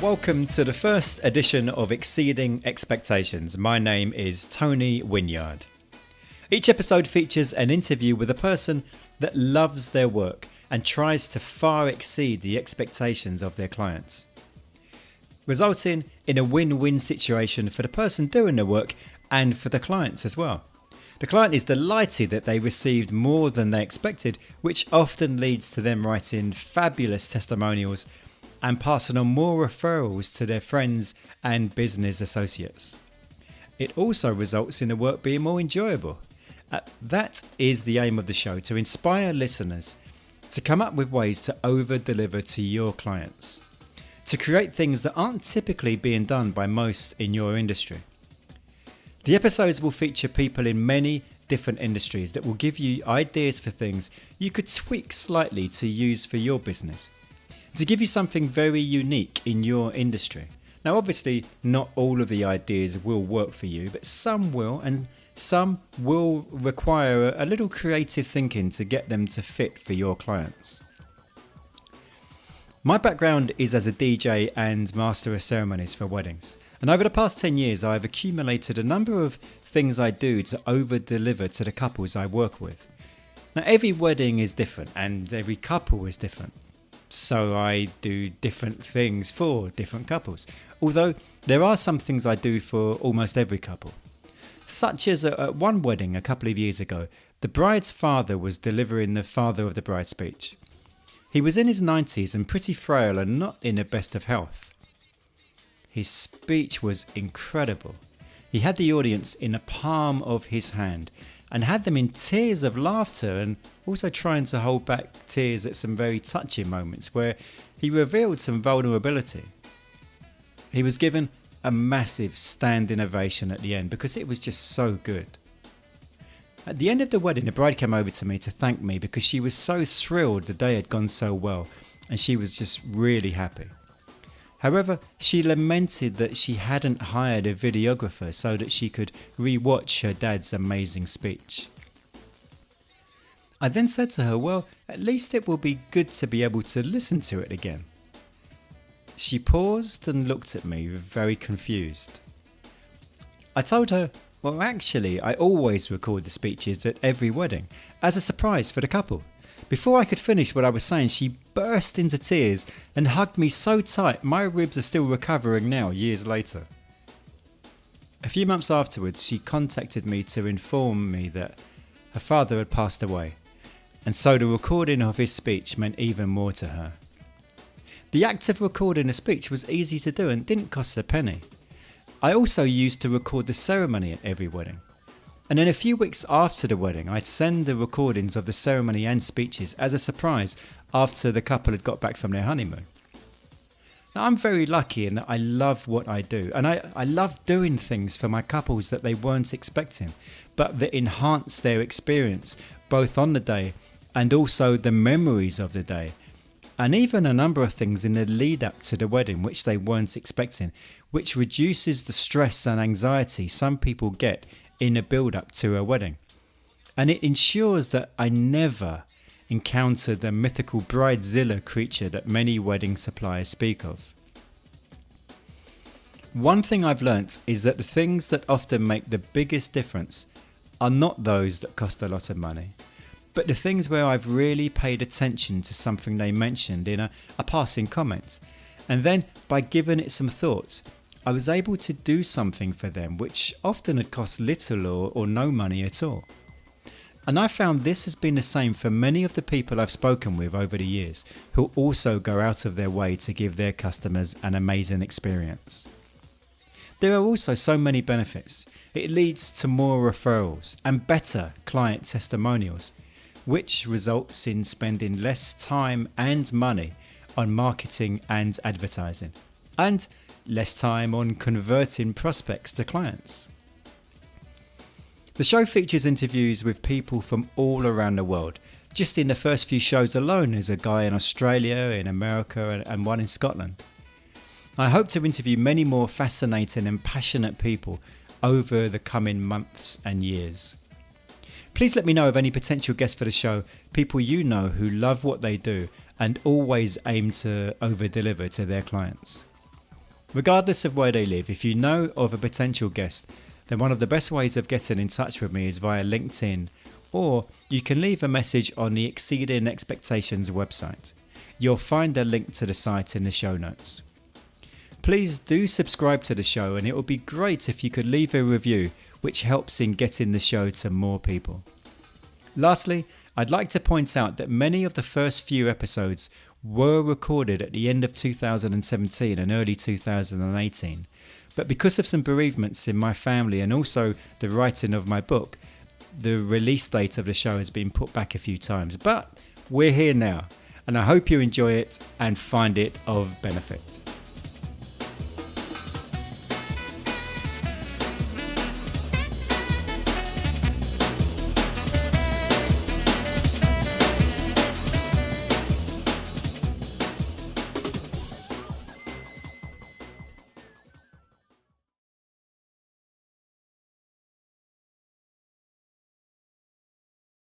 Welcome to the first edition of Exceeding Expectations. My name is Tony Winyard. Each episode features an interview with a person that loves their work and tries to far exceed the expectations of their clients, resulting in a win-win situation for the person doing the work and for the clients as well. The client is delighted that they received more than they expected, which often leads to them writing fabulous testimonials and passing on more referrals to their friends and business associates. It also results in the work being more enjoyable. That is the aim of the show, to inspire listeners to come up with ways to over-deliver to your clients, to create things that aren't typically being done by most in your industry. The episodes will feature people in many different industries that will give you ideas for things you could tweak slightly to use for your business, to give you something very unique in your industry. Now, obviously, not all of the ideas will work for you, but some will, and some will require a little creative thinking to get them to fit for your clients. My background is as a DJ and master of ceremonies for weddings. And over the past 10 years, I've accumulated a number of things I do to over-deliver to the couples I work with. Now, every wedding is different and every couple is different. So I do different things for different couples. Although there are some things I do for almost every couple. Such as at one wedding a couple of years ago, the bride's father was delivering the father of the bride speech. He was in his 90s and pretty frail and not in the best of health. His speech was incredible. He had the audience in the palm of his hand and had them in tears of laughter, and also trying to hold back tears at some very touching moments where he revealed some vulnerability. He was given a massive standing ovation at the end because it was just so good. At the end of the wedding, the bride came over to me to thank me because she was so thrilled the day had gone so well, and she was just really happy. However, she lamented that she hadn't hired a videographer so that she could re-watch her dad's amazing speech. I then said to her, well, at least it will be good to be able to listen to it again. She paused and looked at me, very confused. I told her, well, actually, I always record the speeches at every wedding, as a surprise for the couple. Before I could finish what I was saying, she burst into tears and hugged me so tight my ribs are still recovering now, years later. A few months afterwards, she contacted me to inform me that her father had passed away, and so the recording of his speech meant even more to her. The act of recording a speech was easy to do and didn't cost a penny. I also used to record the ceremony at every wedding. And then a few weeks after the wedding, I'd send the recordings of the ceremony and speeches as a surprise after the couple had got back from their honeymoon. Now, I'm very lucky in that I love what I do, and I love doing things for my couples that they weren't expecting, but that enhance their experience both on the day and also the memories of the day. And even a number of things in the lead up to the wedding which they weren't expecting, which reduces the stress and anxiety some people get in a build-up to a wedding. And it ensures that I never encounter the mythical bridezilla creature that many wedding suppliers speak of. One thing I've learnt is that the things that often make the biggest difference are not those that cost a lot of money, but the things where I've really paid attention to something they mentioned in a passing comment, and then by giving it some thought, I was able to do something for them which often had cost little or no money at all. And I found this has been the same for many of the people I've spoken with over the years, who also go out of their way to give their customers an amazing experience. There are also so many benefits. It leads to more referrals and better client testimonials, which results in spending less time and money on marketing and advertising, and less time on converting prospects to clients. The show features interviews with people from all around the world. Just in the first few shows alone, there's a guy in Australia, in America, and one in Scotland. I hope to interview many more fascinating and passionate people over the coming months and years. Please let me know of any potential guests for the show, people you know who love what they do and always aim to over-deliver to their clients. Regardless of where they live, if you know of a potential guest, then one of the best ways of getting in touch with me is via LinkedIn, or you can leave a message on the Exceeding Expectations website. You'll find a link to the site in the show notes. Please do subscribe to the show, and it would be great if you could leave a review, which helps in getting the show to more people. Lastly, I'd like to point out that many of the first few episodes were recorded at the end of 2017 and early 2018. But because of some bereavements in my family and also the writing of my book, the release date of the show has been put back a few times. But we're here now, and I hope you enjoy it and find it of benefit.